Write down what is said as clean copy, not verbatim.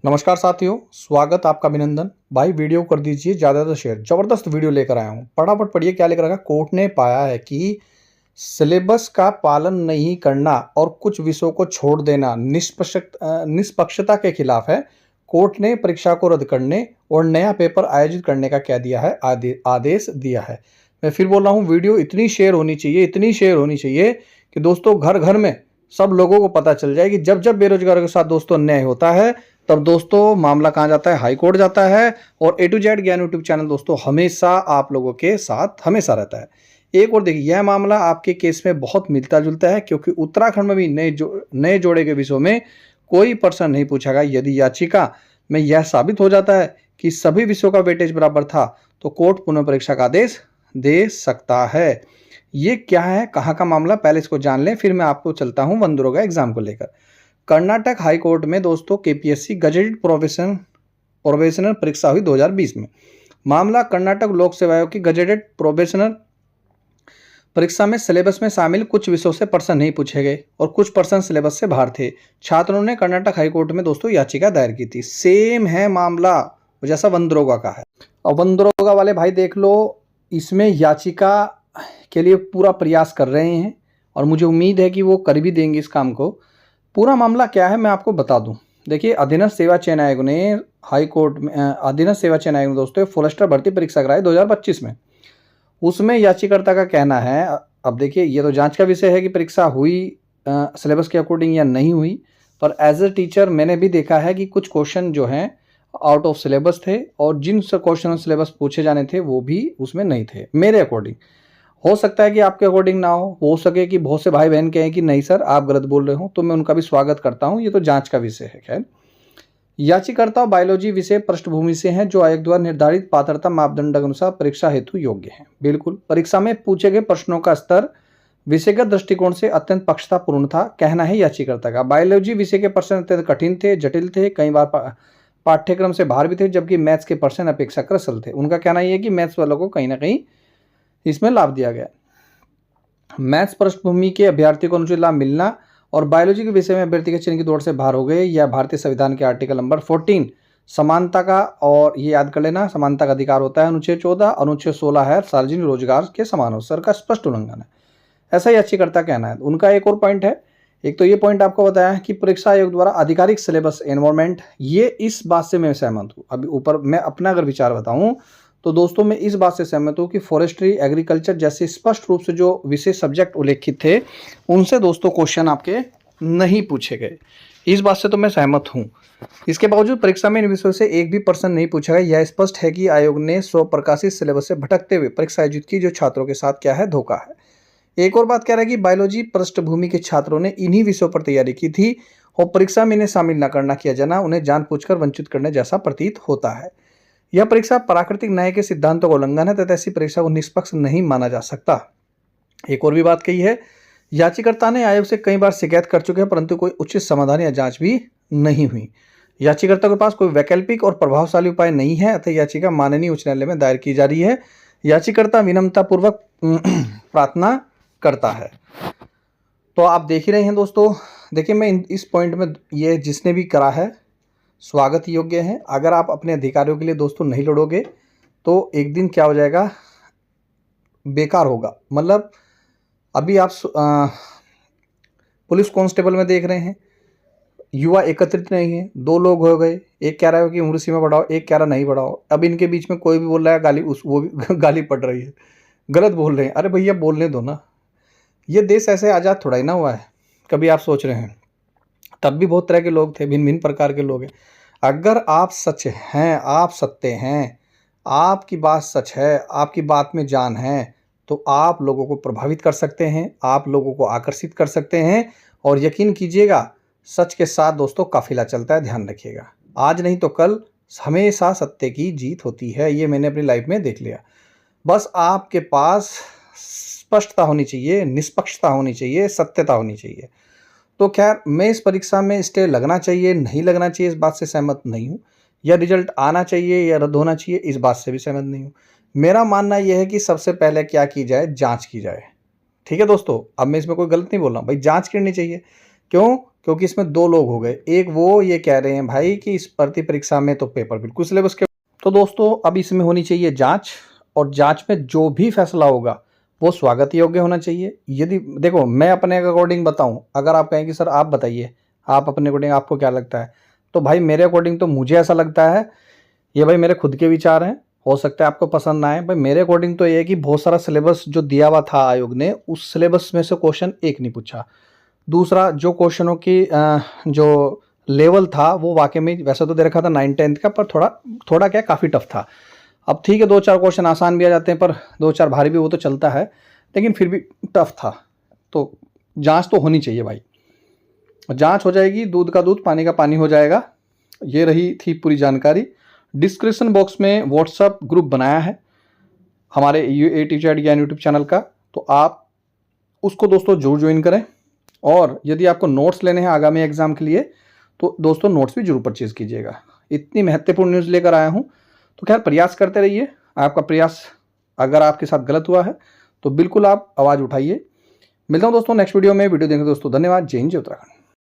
नमस्कार साथियों, स्वागत आपका अभिनंदन। भाई वीडियो कर दीजिए ज़्यादा से शेयर। ज़बरदस्त वीडियो लेकर आया हूँ, फटाफट पढ़िए क्या लेकर आया। कोर्ट ने पाया है कि सिलेबस का पालन नहीं करना और कुछ विषयों को छोड़ देना निष्पक्षता के खिलाफ है। कोर्ट ने परीक्षा को रद्द करने और नया पेपर आयोजित करने का क्या दिया है, आदेश दिया है। मैं फिर बोल रहा हूँ, वीडियो इतनी शेयर होनी चाहिए, इतनी शेयर होनी चाहिए कि दोस्तों घर घर में सब लोगों को पता चल जाए कि जब जब बेरोजगारों के साथ दोस्तों अन्याय होता है तब दोस्तों मामला कहाँ जाता है, हाई कोर्ट जाता है। और ए टू जेड ज्ञान यूट्यूब चैनल दोस्तों हमेशा आप लोगों के साथ हमेशा रहता है। एक और देखिए, यह मामला आपके केस में बहुत मिलता जुलता है क्योंकि उत्तराखंड में भी नए जोड़े के विषयों में कोई प्रश्न नहीं पूछा गया। यदि याचिका में यह साबित हो जाता है कि सभी विषयों का वेटेज बराबर था तो कोर्ट पुनः परीक्षा का आदेश दे सकता है। ये क्या है, कहाँ का मामला, पहले इसको जान लें, फिर मैं आपको चलता हूँ वन दरोगा एग्जाम को लेकर। कर्नाटक हाई कोर्ट में दोस्तों केपीएससी गजेटेड प्रोबेशनर परीक्षा हुई 2020 में। मामला कर्नाटक लोक सेवा आयोग की गजेटेड प्रोबेशनर परीक्षा में सिलेबस में शामिल कुछ विषयों से प्रश्न नहीं पूछे गए और कुछ प्रश्न सिलेबस से बाहर थे। छात्रों ने कर्नाटक हाई कोर्ट में दोस्तों याचिका दायर की थी। सेम है मामला जैसा वन दरोगा का है। और वन दरोगा वाले भाई देख लो, इसमें याचिका के लिए पूरा प्रयास कर रहे हैं और मुझे उम्मीद है कि वो कर भी देंगे इस काम को। पूरा मामला क्या है मैं आपको बता दूं। देखिए, अधीनस्थ सेवा चयन आयोग ने हाई कोर्ट में अधीनस्थ सेवा चयन आयोग ने दोस्तों फॉरेस्टर भर्ती परीक्षा कराई 2025 में। उसमें याचिकाकर्ता का कहना है, अब देखिए ये तो जांच का विषय है कि परीक्षा हुई सिलेबस के अकॉर्डिंग या नहीं हुई, पर एज ए टीचर मैंने भी देखा है कि कुछ क्वेश्चन जो हैं आउट ऑफ सिलेबस थे और जिन क्वेश्चन सिलेबस पूछे जाने थे वो भी उसमें नहीं थे मेरे अकॉर्डिंग। हो सकता है कि आपके अकॉर्डिंग ना हो सके कि बहुत से भाई बहन कहें कि नहीं सर आप गलत बोल रहे हो, तो मैं उनका भी स्वागत करता हूं। ये तो जांच का विषय है। खैर, याचिकाकर्ता बायोलॉजी विषय पृष्ठभूमि से हैं जो आयोग द्वारा निर्धारित पात्रता मापदंड के अनुसार परीक्षा हेतु योग्य हैं। बिल्कुल, परीक्षा में पूछे गए प्रश्नों का स्तर विषयगत दृष्टिकोण से अत्यंत पक्षतापूर्ण था, कहना है याचिकाकर्ता का। बायोलॉजी विषय के प्रश्न अत्यंत कठिन थे, जटिल थे, कई बार पाठ्यक्रम से बाहर भी थे, जबकि मैथ्स के प्रश्न अपेक्षाकृत सरल थे। उनका कहना यह है कि मैथ्स वालों को कहीं ना कहीं इसमें लाभ दिया गया। मैथ्स पृष्ठभूमि के अभ्यर्थी को अनुचित लाभ मिलना और बायोलॉजी के विषय में अभ्यर्थी के चयन की दौड़ से बाहर हो गए, यह भारतीय संविधान के आर्टिकल नंबर 14 समानता का, और ये याद कर लेना, समानता का अधिकार होता है। अनुच्छेद 14, अनुच्छेद 16 है सार्वजनिक रोजगार के समान अवसर का स्पष्ट उल्लंघन है, ऐसा याचिकाकर्ता कहना है। उनका एक और पॉइंट है, एक तो ये पॉइंट आपको बताया है कि परीक्षा आयोग द्वारा आधिकारिक सिलेबस एनवायरमेंट, ये इस बात से मैं सहमत हूँ। अभी ऊपर मैं अपना अगर विचार बताऊँ तो दोस्तों मैं इस बात से सहमत हूँ कि फॉरेस्ट्री, एग्रीकल्चर जैसे स्पष्ट रूप से जो विशेष सब्जेक्ट उल्लेखित थे उनसे दोस्तों क्वेश्चन आपके नहीं पूछे गए। इस बात से तो मैं सहमत हूँ। इसके बावजूद परीक्षा में इन विषयों से एक भी प्रश्न नहीं पूछा गया। यह स्पष्ट है कि आयोग ने स्वप्रकाशित सिलेबस से भटकते हुए परीक्षा आयोजित की, जो छात्रों के साथ क्या है, धोखा है। एक और बात कह रहा है कि बायोलॉजी पृष्ठभूमि के छात्रों ने इन्हीं विषयों पर तैयारी की थी और परीक्षा में इन्हें शामिल न करना किया जाना उन्हें जानबूझकर वंचित करने जैसा प्रतीत होता है। यह परीक्षा प्राकृतिक न्याय के सिद्धांतों का उल्लंघन है तथा ऐसी परीक्षा को निष्पक्ष नहीं माना जा सकता। एक और भी बात कही है, याचिकाकर्ता ने आयोग से कई बार शिकायत कर चुके हैं परंतु कोई उचित समाधान या जांच भी नहीं हुई। याचिकाकर्ता के पास कोई वैकल्पिक और प्रभावशाली उपाय नहीं है, अतः याचिका माननीय उच्च न्यायालय में दायर की जा रही है। याचिकाकर्ता विनम्रतापूर्वक प्रार्थना करता है। तो आप देख ही रहे हैं दोस्तों। देखिए, मैं इस पॉइंट में ये जिसने भी करा है स्वागत योग्य है। अगर आप अपने अधिकारियों के लिए दोस्तों नहीं लड़ोगे तो एक दिन क्या हो जाएगा, बेकार होगा। मतलब अभी आप पुलिस कांस्टेबल में देख रहे हैं, युवा एकत्रित नहीं है, दो लोग हो गए, एक कह रहा है कि उम्र सीमा बढ़ाओ, एक कह रहा नहीं बढ़ाओ। अब इनके बीच में कोई भी बोल रहा है गाली, वो भी गाली पड़ रही है, गलत बोल रहे हैं। अरे भैया बोलने दो ना, ये देश ऐसे आज़ाद थोड़ा ही ना हुआ है। कभी आप सोच रहे हैं तब भी बहुत तरह के लोग थे, भिन्न भिन्न प्रकार के लोग हैं। अगर आप सच हैं, आप सत्य हैं, आपकी बात सच है, आपकी बात में जान है, तो आप लोगों को प्रभावित कर सकते हैं, आप लोगों को आकर्षित कर सकते हैं। और यकीन कीजिएगा, सच के साथ दोस्तों काफिला चलता है, ध्यान रखिएगा। आज नहीं तो कल हमेशा सत्य की जीत होती है, ये मैंने अपनी लाइफ में देख लिया। बस आपके पास स्पष्टता होनी चाहिए, निष्पक्षता होनी चाहिए, सत्यता होनी चाहिए। तो खैर, मैं इस परीक्षा में स्टे लगना चाहिए नहीं लगना चाहिए इस बात से सहमत नहीं हूँ, या रिजल्ट आना चाहिए या रद्द होना चाहिए इस बात से भी सहमत नहीं हूँ। मेरा मानना यह है कि सबसे पहले क्या की जाए, जांच की जाए। ठीक है दोस्तों, अब मैं इसमें कोई गलत नहीं बोल रहा हूँ भाई, जांच करनी चाहिए। क्यों? क्योंकि इसमें 2 लोग हो गए। एक वो ये कह रहे हैं भाई कि इस भर्ती परीक्षा में तो पेपर बिल्कुल सिलेबस के। तो दोस्तों अब इसमें होनी चाहिए जाँच, और जाँच में जो भी फैसला होगा वो स्वागत योग्य होना चाहिए। यदि देखो मैं अपने अकॉर्डिंग बताऊँ, अगर आप कहें कि सर आप बताइए, आप अपने अकॉर्डिंग आपको क्या लगता है? तो भाई मेरे अकॉर्डिंग तो मुझे ऐसा लगता है, ये भाई मेरे खुद के विचार हैं, हो सकता है आपको पसंद ना आए। भाई मेरे अकॉर्डिंग तो ये है कि बहुत सारा सिलेबस जो दिया हुआ था आयोग ने, उस सिलेबस में से क्वेश्चन एक नहीं पूछा। दूसरा जो क्वेश्चनों की जो लेवल था वो वाकई में वैसे तो दे रखा था 9th-10th का, पर थोड़ा क्या काफ़ी टफ था। अब ठीक है 2-4 क्वेश्चन आसान भी आ जाते हैं, पर 2-4 भारी भी वो तो चलता है, लेकिन फिर भी टफ था। तो जाँच तो होनी चाहिए भाई, जाँच हो जाएगी, दूध का दूध पानी का पानी हो जाएगा। ये रही थी पूरी जानकारी। डिस्क्रिप्शन बॉक्स में व्हाट्सएप ग्रुप बनाया है हमारे ए टू जेड ज्ञान यूट्यूब चैनल का, तो आप उसको दोस्तों जरूर ज्वाइन करें। और यदि आपको नोट्स लेने हैं आगामी एग्जाम के लिए, तो दोस्तों नोट्स भी जरूर परचेज कीजिएगा। इतनी महत्वपूर्ण न्यूज़ लेकर आया हूँ, तो खैर प्रयास करते रहिए। आपका प्रयास अगर आपके साथ गलत हुआ है तो बिल्कुल आप आवाज़ उठाइए। मिलता हूँ दोस्तों नेक्स्ट वीडियो में। वीडियो देखने दोस्तों धन्यवाद। जय हिंद, जय उत्तराखंड।